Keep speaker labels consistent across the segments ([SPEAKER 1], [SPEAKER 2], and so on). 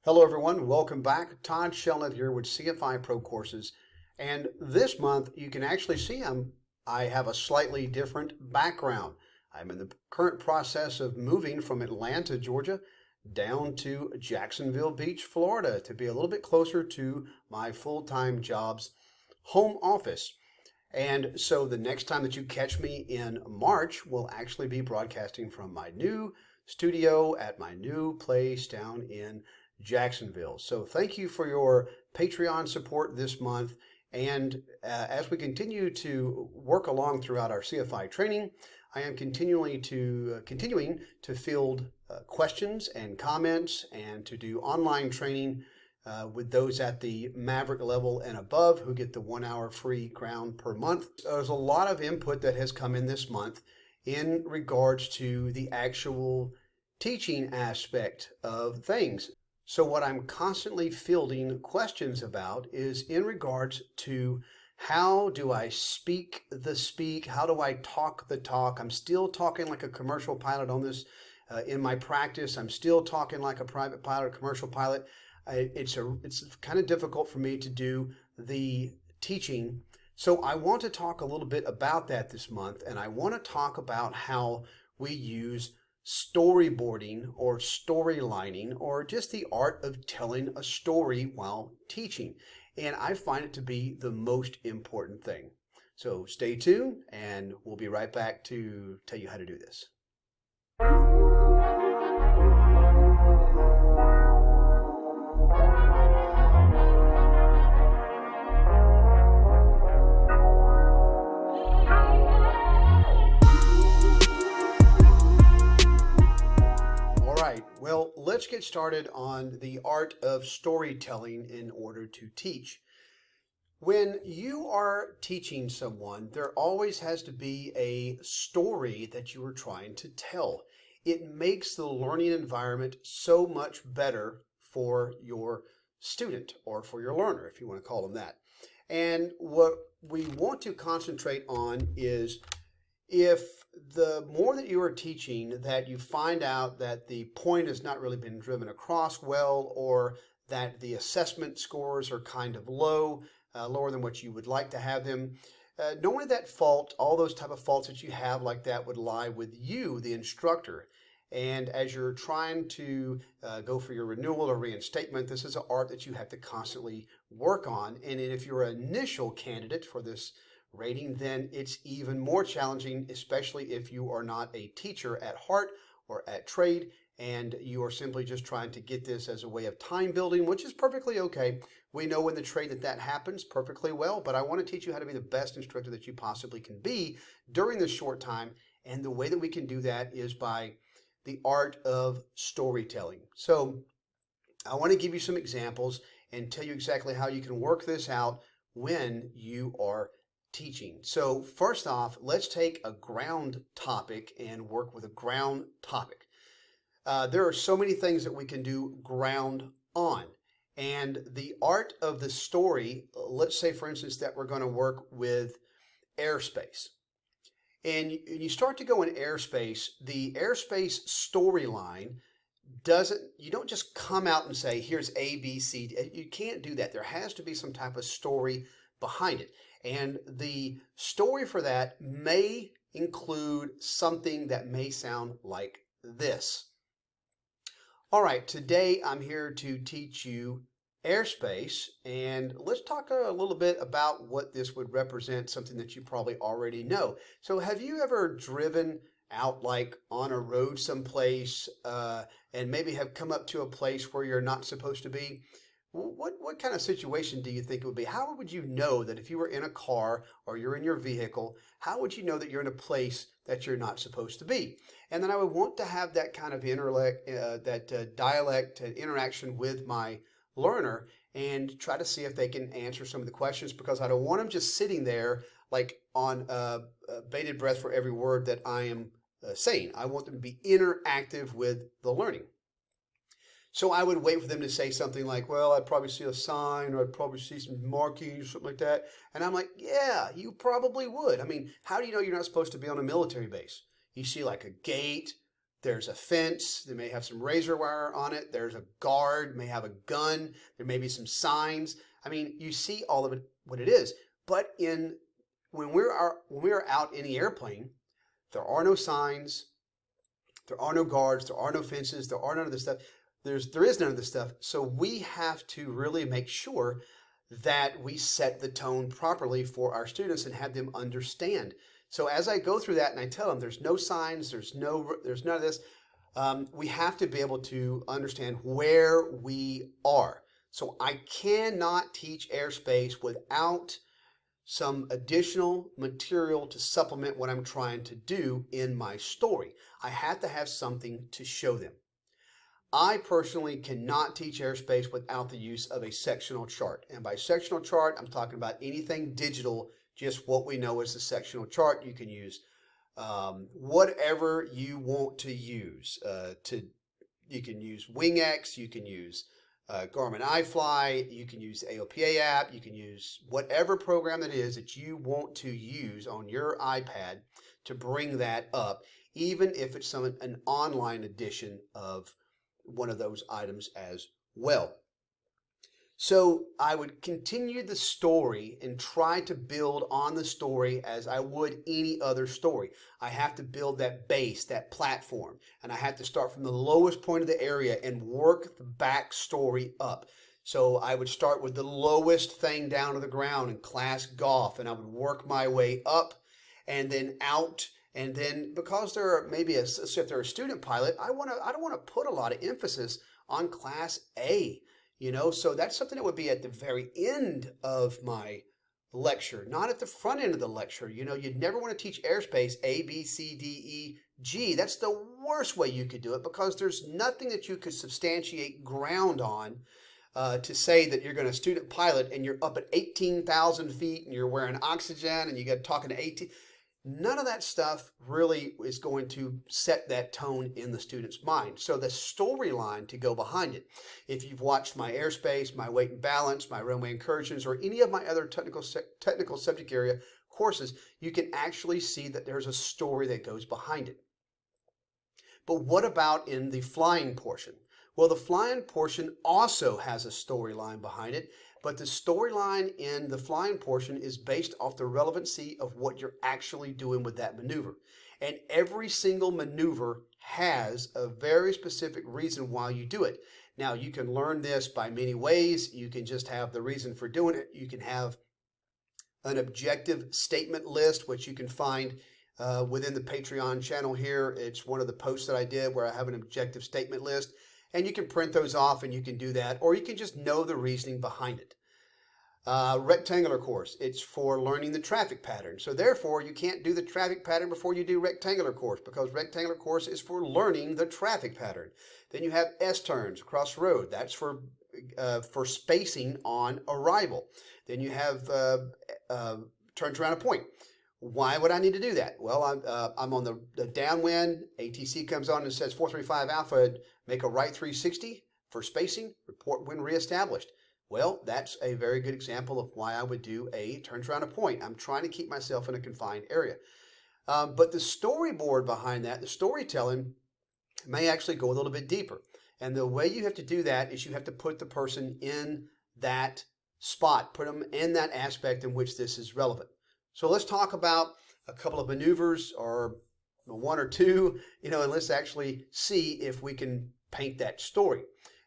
[SPEAKER 1] Hello everyone, welcome back. Todd Shellnutt here with CFI Pro Courses. And this month you can actually see I have a slightly different background. I'm in the current process of moving from Atlanta, Georgia down to Jacksonville Beach, Florida to be a little bit closer to my full-time job's home office. And so the next time that you catch me in March, we'll actually be broadcasting from my new studio at my new place down in Jacksonville. So thank you for your Patreon support this month. And as we continue to work along throughout our CFI training, I am continuing to field questions and comments and to do online training with those at the Maverick level and above who get the 1 hour free ground per month. There's a lot of input that has come in this month in regards to the actual teaching aspect of things. So what I'm constantly fielding questions about is in regards to how do I speak the speak? How do I talk the talk? I'm still talking like a commercial pilot on this in my practice. I'm still talking like a private pilot, a commercial pilot. It's kind of difficult for me to do the teaching. So I want to talk a little bit about that this month, and I want to talk about how we use storyboarding or storylining or just the art of telling a story while teaching. And I find it to be the most important thing. So stay tuned and we'll be right back to tell you how to do this. Well, let's get started on the art of storytelling in order to teach. When you are teaching someone, there always has to be a story that you are trying to tell. It makes the learning environment so much better for your student or for your learner, if you want to call them that. And what we want to concentrate on is if the more that you are teaching that you find out that the point has not really been driven across well, or that the assessment scores are kind of low, lower than what you would like to have them, knowing that fault, all those type of faults that you have like that would lie with you, the instructor. And as you're trying to go for your renewal or reinstatement, this is an art that you have to constantly work on. And if you're an initial candidate for this rating, then it's even more challenging, especially if you are not a teacher at heart or at trade, and you are simply just trying to get this as a way of time building, which is perfectly okay. We know in the trade that happens perfectly well, but I want to teach you how to be the best instructor that you possibly can be during this short time, and the way that we can do that is by the art of storytelling. So I want to give you some examples and tell you exactly how you can work this out when you are teaching. So first off, let's take a ground topic and work with a ground topic. There are so many things that we can do ground on. And the art of the story, let's say for instance that we're going to work with airspace. And you start to go in airspace, the airspace storyline you don't just come out and say, here's A, B, C. You can't do that. There has to be some type of story behind it. And the story for that may include something that may sound like this. All right, today I'm here to teach you airspace, and let's talk a little bit about what this would represent, something that you probably already know. So have you ever driven out like on a road someplace and maybe have come up to a place where you're not supposed to be? What kind of situation do you think it would be? How would you know that if you were in a car or you're in your vehicle, how would you know that you're in a place that you're not supposed to be? And then I would want to have that kind of dialect and interaction with my learner and try to see if they can answer some of the questions, because I don't want them just sitting there like on bated breath for every word that I am saying. I want them to be interactive with the learning. So I would wait for them to say something like, well, I'd probably see a sign, or I'd probably see some markings or something like that. And I'm like, yeah, you probably would. I mean, how do you know you're not supposed to be on a military base? You see like a gate, There's a fence, there may have some razor wire on it, there's a guard, may have a gun, there may be some signs. I mean, you see all of it, what it is. But when we are out in the airplane, there are no signs, there are no guards, there are no fences, there are none of this stuff. There is none of this stuff. So we have to really make sure that we set the tone properly for our students and have them understand. So as I go through that and I tell them there's no signs, there's none of this, we have to be able to understand where we are. So I cannot teach airspace without some additional material to supplement what I'm trying to do in my story. I have to have something to show them. I personally cannot teach airspace without the use of a sectional chart. And by sectional chart, I'm talking about anything digital, just what we know as the sectional chart. You can use whatever you want to use. You can use WingX, you can use Garmin iFly, you can use the AOPA app, you can use whatever program it is that you want to use on your iPad to bring that up, even if it's an online edition of one of those items as well. So I would continue the story and try to build on the story as I would any other story. I have to build that base, that platform, and I have to start from the lowest point of the area and work the back story up. So I would start with the lowest thing down to the ground in class golf, and I would work my way up and then out. And then because there are maybe if they're a student pilot, I don't want to put a lot of emphasis on class A, so that's something that would be at the very end of my lecture, not at the front end of the lecture. You'd never want to teach airspace A, B, C, D, E, G. That's the worst way you could do it because there's nothing that you could substantiate ground on to say that you're going to student pilot and you're up at 18,000 feet and you're wearing oxygen and you got talking to 18. None of that stuff really is going to set that tone in the student's mind. So the storyline to go behind it. If you've watched my airspace, my weight and balance, my runway incursions, or any of my other technical subject area courses, you can actually see that there's a story that goes behind it. But what about in the flying portion? Well, the flying portion also has a storyline behind it, but the storyline in the flying portion is based off the relevancy of what you're actually doing with that maneuver. And every single maneuver has a very specific reason why you do it. Now, you can learn this by many ways. You can just have the reason for doing it. You can have an objective statement list, which you can find within the Patreon channel here. It's one of the posts that I did where I have an objective statement list. And you can print those off and you can do that, or you can just know the reasoning behind it. Rectangular course, it's for learning the traffic pattern. So therefore, you can't do the traffic pattern before you do rectangular course because rectangular course is for learning the traffic pattern. Then you have S-turns across the road. That's for spacing on arrival. Then you have turns around a point. Why would I need to do that? Well, I'm on the downwind. ATC comes on and says 435 Alpha, make a right 360 for spacing, report when reestablished. Well, that's a very good example of why I would do a turns around a point. I'm trying to keep myself in a confined area. But the storyboard behind that, the storytelling, may actually go a little bit deeper. And the way you have to do that is you have to put the person in that spot, put them in that aspect in which this is relevant. So let's talk about a couple of maneuvers or one or two, and let's actually see if we can paint that story.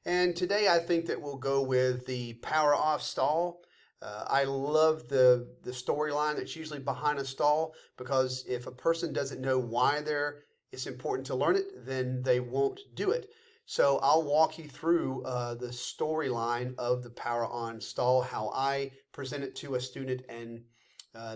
[SPEAKER 1] And today I think that we'll go with the power off stall. I love the storyline that's usually behind a stall because if a person doesn't know why it's important to learn it, then they won't do it. So I'll walk you through the storyline of the power on stall, how I present it to a student, and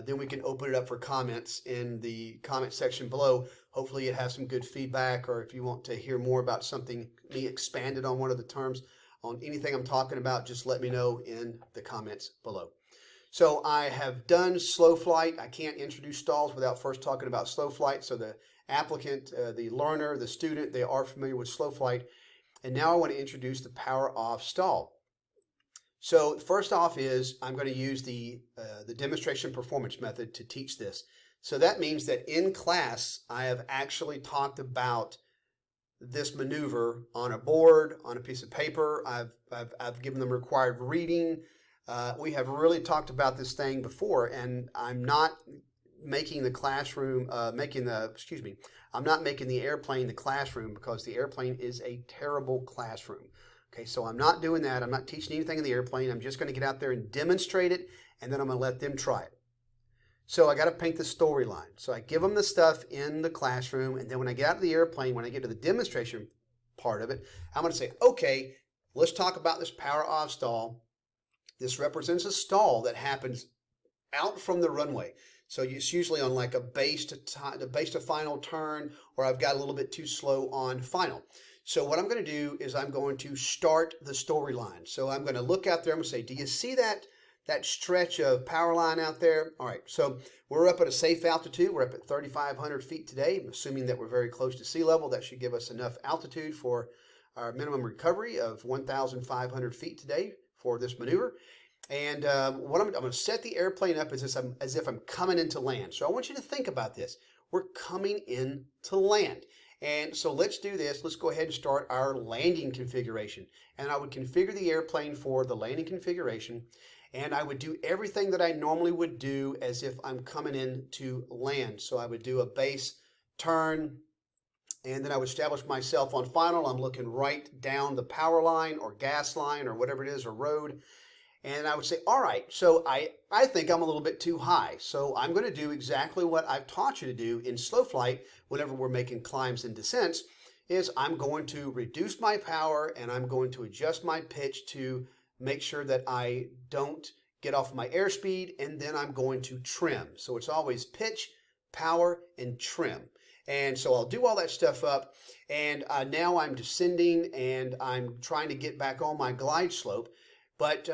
[SPEAKER 1] then we can open it up for comments in the comment section below. Hopefully it has some good feedback, or if you want to hear more about something, me expanded on one of the terms, on anything I'm talking about, just let me know in the comments below. So I have done slow flight. I can't introduce stalls without first talking about slow flight. So the applicant, the learner, the student, they are familiar with slow flight. And now I want to introduce the power off stall. So first off is I'm going to use the demonstration performance method to teach this. So that means that in class, I have actually talked about this maneuver on a board, on a piece of paper. I've given them required reading. We have really talked about this thing before, and I'm not making the classroom, I'm not making the airplane the classroom, because the airplane is a terrible classroom. Okay, so I'm not doing that. I'm not teaching anything in the airplane. I'm just going to get out there and demonstrate it, and then I'm going to let them try it. So I got to paint the storyline. So I give them the stuff in the classroom, and then when I get out of the airplane, when I get to the demonstration part of it, I'm going to say, okay, let's talk about this power off stall. This represents a stall that happens out from the runway. So it's usually on like a base to final turn, or I've got a little bit too slow on final. So what I'm going to do is I'm going to start the storyline. So I'm going to look out there. I'm going to say, do you see that stretch of power line out there? All right, so we're up at a safe altitude. We're up at 3,500 feet today. I'm assuming that we're very close to sea level. That should give us enough altitude for our minimum recovery of 1,500 feet today for this maneuver. And what I'm going to set the airplane up as if I'm coming into land. So I want you to think about this. We're coming in to land. And so let's do this. Let's go ahead and start our landing configuration. And I would configure the airplane for the landing configuration. And I would do everything that I normally would do as if I'm coming in to land. So I would do a base turn, and then I would establish myself on final. I'm looking right down the power line or gas line or whatever it is, or road. And I would say, all right, so I think I'm a little bit too high. So I'm going to do exactly what I've taught you to do in slow flight whenever we're making climbs and descents, is I'm going to reduce my power and I'm going to adjust my pitch to make sure that I don't get off my airspeed, and then I'm going to trim. So it's always pitch, power, and trim. And so I'll do all that stuff up, and now I'm descending and I'm trying to get back on my glide slope. But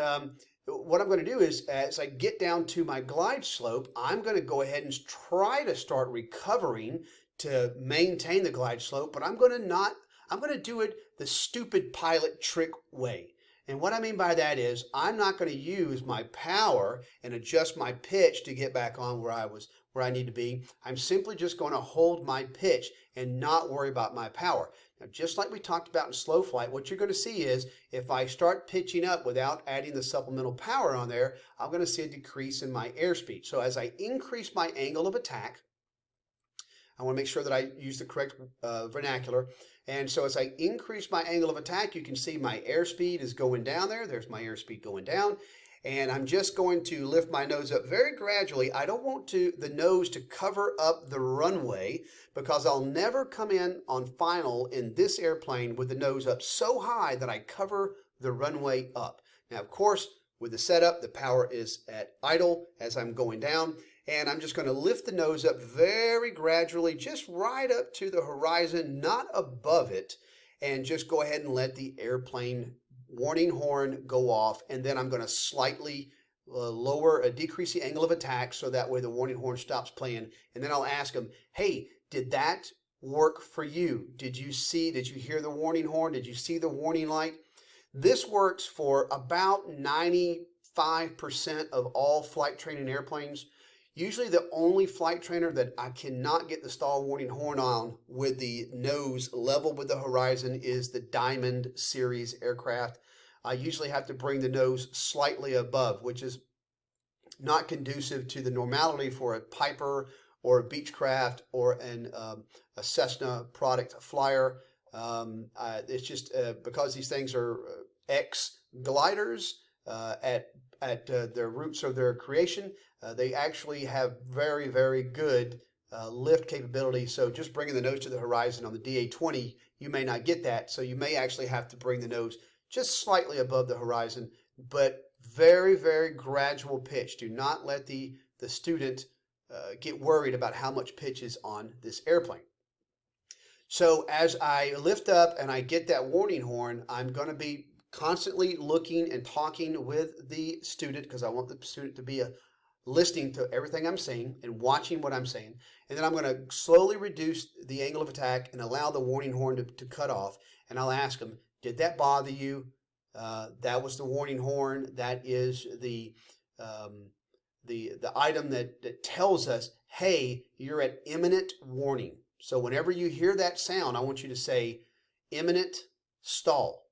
[SPEAKER 1] what I'm going to do is, as I get down to my glide slope, I'm going to go ahead and try to start recovering to maintain the glide slope, but I'm going to do it the stupid pilot trick way. And what I mean by that is I'm not going to use my power and adjust my pitch to get back on where I need to be. I'm simply just going to hold my pitch and not worry about my power. Now, just like we talked about in slow flight, what you're going to see is if I start pitching up without adding the supplemental power on there, I'm going to see a decrease in my airspeed. So as I increase my angle of attack, I want to make sure that I use the correct vernacular. And so as I increase my angle of attack, you can see my airspeed is going down there. There's my airspeed going down. And I'm just going to lift my nose up very gradually. I don't want the nose to cover up the runway, because I'll never come in on final in this airplane with the nose up so high that I cover the runway up. Now, of course, with the setup, the power is at idle as I'm going down. And I'm just going to lift the nose up very gradually, just right up to the horizon, not above it, and just go ahead and let the airplane warning horn go off. And then I'm going to slightly decrease the angle of attack so that way the warning horn stops playing. And then I'll ask them, hey, did that work for you? Did you hear the warning horn? Did you see the warning light? This works for about 95% of all flight training airplanes. Usually the only flight trainer that I cannot get the stall warning horn on with the nose level with the horizon is the Diamond series aircraft. I usually have to bring the nose slightly above, which is not conducive to the normality for a Piper or a Beechcraft or a Cessna product flyer. It's just because these things are ex-gliders at their roots of their creation. They actually have very, very good lift capability. So just bringing the nose to the horizon on the DA-20, you may not get that. So you may actually have to bring the nose just slightly above the horizon, but very, very gradual pitch. Do not let the student get worried about how much pitch is on this airplane. So as I lift up and I get that warning horn, I'm going to be constantly looking and talking with the student, because I want the student to be listening to everything I'm saying and watching what I'm saying. And then I'm going to slowly reduce the angle of attack and allow the warning horn to cut off. And I'll ask them, did that bother you? That was the warning horn. That is the item that tells us, hey, you're at imminent warning. So whenever you hear that sound, I want you to say, imminent stall.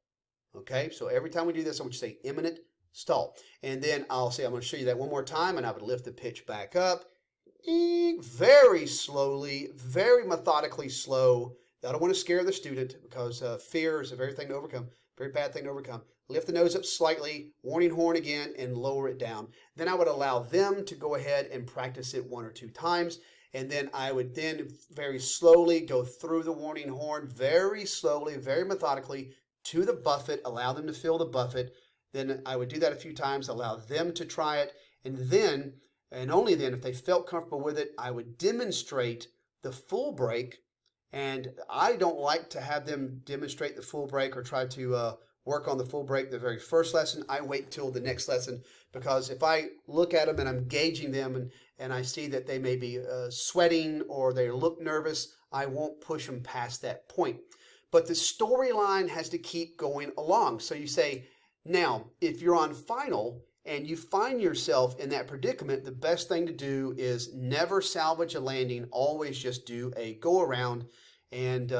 [SPEAKER 1] Okay, so every time we do this, I want you to say imminent stall. And then I'll say, I'm going to show you that one more time, and I would lift the pitch back up. Very slowly, very methodically slow. I don't want to scare the student because fear is a very thing to overcome, very bad thing to overcome. Lift the nose up slightly, warning horn again, and lower it down. Then I would allow them to go ahead and practice it 1 or 2 times. And then I would then very slowly go through the warning horn, very slowly, very methodically to the buffet, allow them to feel the buffet. Then I would do that a few times, allow them to try it. And then, and only then, if they felt comfortable with it, I would demonstrate the full brake. And I don't like to have them demonstrate the full brake or try to work on the full brake the very first lesson. I wait till the next lesson, because if I look at them and I'm gauging them and I see that they may be sweating or they look nervous, I won't push them past that point. But the storyline has to keep going along. So you say, now, if you're on final and you find yourself in that predicament, the best thing to do is never salvage a landing, always just do a go around, and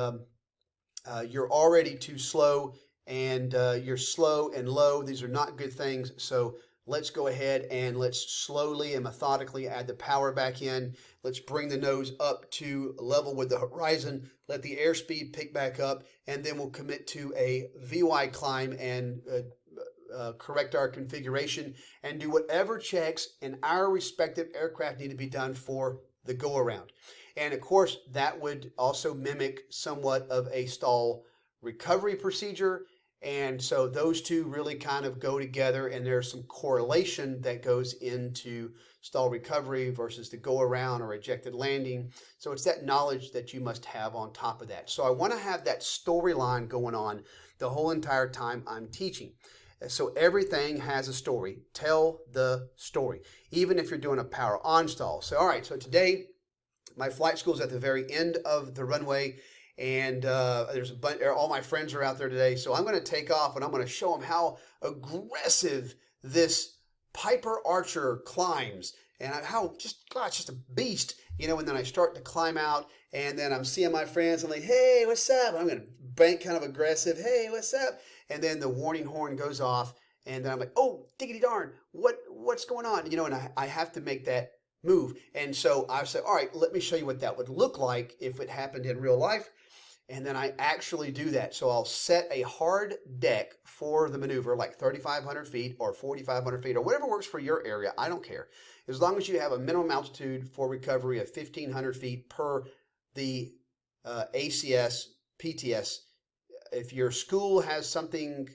[SPEAKER 1] you're already too slow, and you're slow and low. These are not good things. So let's go ahead and let's slowly and methodically add the power back in. Let's bring the nose up to level with the horizon. Let the airspeed pick back up, and then we'll commit to a VY climb and correct our configuration and do whatever checks in our respective aircraft need to be done for the go around. And of course, that would also mimic somewhat of a stall recovery procedure. And so those two really kind of go together, and there's some correlation that goes into stall recovery versus the go around or ejected landing. So it's that knowledge that you must have on top of that. So I want to have that storyline going on the whole entire time I'm teaching. So everything has a story. Tell the story, even if you're doing a power on stall. So, all right, so today my flight school is at the very end of the runway, and there's a bunch, all my friends are out there today. So I'm going to take off, and I'm going to show them how aggressive this Piper Archer climbs, and how just, God, it's just a beast, you know. And then I start to climb out, and then I'm seeing my friends. I'm like, hey, what's up? And I'm going to bank kind of aggressive. Hey, what's up? And then the warning horn goes off, and then I'm like, oh, diggity darn, what's going on? You know, and I have to make that move. And so I said, all right, let me show you what that would look like if it happened in real life. And then I actually do that. So I'll set a hard deck for the maneuver, like 3,500 feet or 4,500 feet or whatever works for your area. I don't care. As long as you have a minimum altitude for recovery of 1,500 feet per the ACS, PTS. If your school has something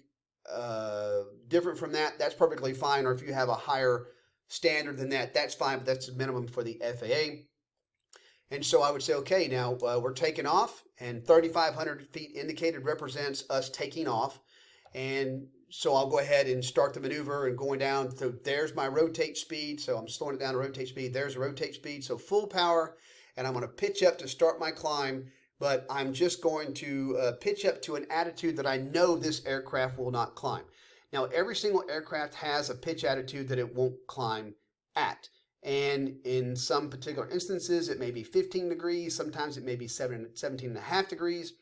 [SPEAKER 1] different from that, that's perfectly fine. Or if you have a higher standard than that, that's fine, but that's the minimum for the FAA. And so I would say, okay, now we're taking off, and 3,500 feet indicated represents us taking off. And so I'll go ahead and start the maneuver and going down. So there's my rotate speed. So I'm slowing it down to rotate speed. There's the rotate speed. So full power, and I'm going to pitch up to start my climb. But I'm just going to pitch up to an attitude that I know this aircraft will not climb. Now, every single aircraft has a pitch attitude that it won't climb at. And in some particular instances, it may be 15 degrees. Sometimes it may be 17.5 degrees.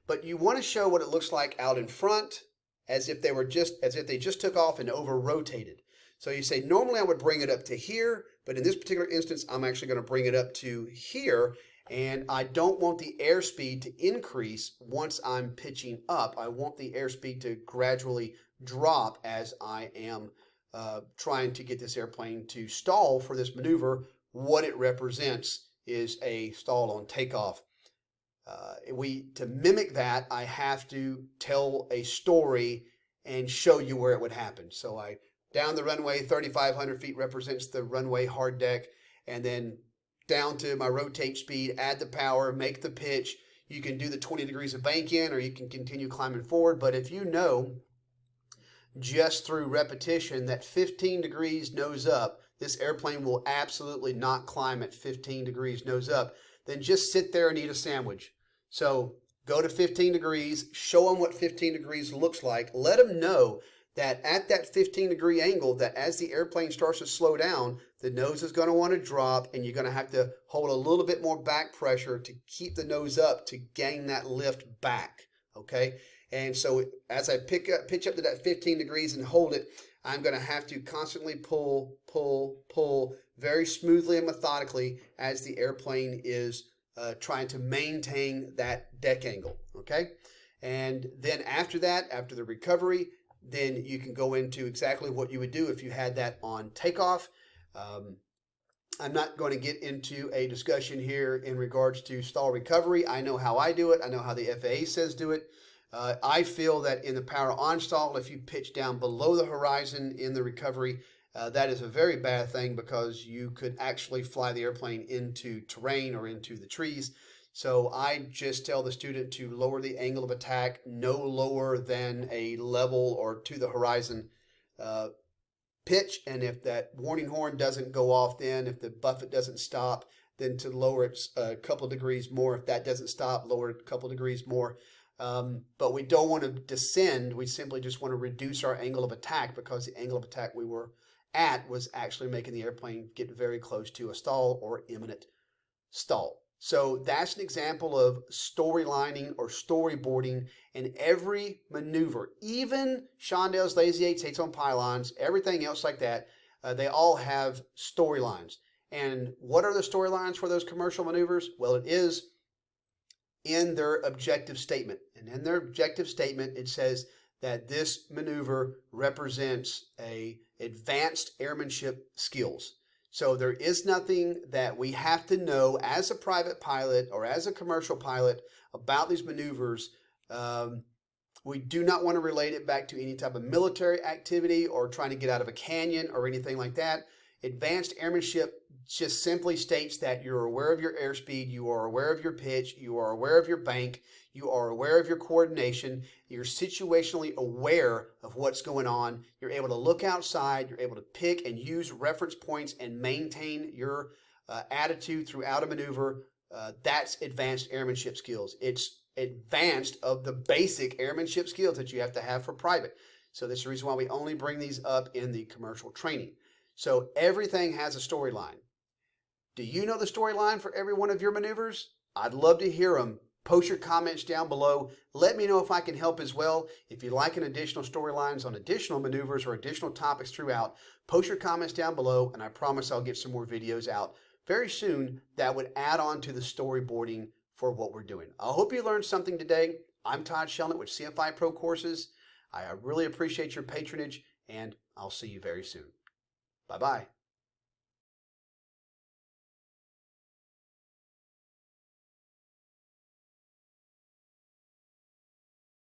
[SPEAKER 1] But you want to show what it looks like out in front, as if they just took off and over rotated. So you say, normally I would bring it up to here, but in this particular instance, I'm actually going to bring it up to here. And I don't want the airspeed to increase once I'm pitching up. I want the airspeed to gradually drop as I am trying to get this airplane to stall for this maneuver. What it represents is a stall on takeoff. To mimic that, I have to tell a story and show you where it would happen. So down the runway, 3,500 feet represents the runway hard deck, and then down to my rotate speed, add the power, make the pitch. You can do the 20 degrees of bank in, or you can continue climbing forward. But if you know just through repetition that 15 degrees nose up, this airplane will absolutely not climb at 15 degrees nose up, then just sit there and eat a sandwich. So go to 15 degrees, show them what 15 degrees looks like. Let them know that at that 15 degree angle, that as the airplane starts to slow down, the nose is going to want to drop, and you're going to have to hold a little bit more back pressure to keep the nose up to gain that lift back. okay? And so as I pitch up to that 15 degrees and hold it, I'm going to have to constantly pull, pull, pull very smoothly and methodically as the airplane is trying to maintain that deck angle, okay? And then after that, after the recovery, then you can go into exactly what you would do if you had that on takeoff. I'm not going to get into a discussion here in regards to stall recovery. I know how I do it. I know how the FAA says do it. I feel that in the power on stall, if you pitch down below the horizon in the recovery, that is a very bad thing because you could actually fly the airplane into terrain or into the trees. So I just tell the student to lower the angle of attack no lower than a level or to the horizon pitch. And if that warning horn doesn't go off, then if the buffet doesn't stop, then to lower it a couple of degrees more. If that doesn't stop, lower it a couple of degrees more. But we don't want to descend. We simply just want to reduce our angle of attack because the angle of attack we were at was actually making the airplane get very close to a stall or imminent stall. So that's an example of storylining or storyboarding in every maneuver. Even Shondell's Lazy 8 States on Pylons, everything else like that, they all have storylines. And what are the storylines for those commercial maneuvers? Well, it is in their objective statement. And in their objective statement, it says that this maneuver represents a advanced airmanship skills. So there is nothing that we have to know as a private pilot or as a commercial pilot about these maneuvers. We do not want to relate it back to any type of military activity or trying to get out of a canyon or anything like that. Advanced airmanship just simply states that you're aware of your airspeed, you are aware of your pitch, you are aware of your bank, you are aware of your coordination, you're situationally aware of what's going on, you're able to look outside, you're able to pick and use reference points and maintain your attitude throughout a maneuver. That's advanced airmanship skills. It's advanced of the basic airmanship skills that you have to have for private. So this is the reason why we only bring these up in the commercial training. So everything has a storyline. Do you know the storyline for every one of your maneuvers? I'd love to hear them. Post your comments down below. Let me know if I can help as well. If you'd like an additional storylines on additional maneuvers or additional topics throughout, post your comments down below, and I promise I'll get some more videos out very soon that would add on to the storyboarding for what we're doing. I hope you learned something today. I'm Todd Shelnut with CFI Pro Courses. I really appreciate your patronage, and I'll see you very soon. Bye-bye.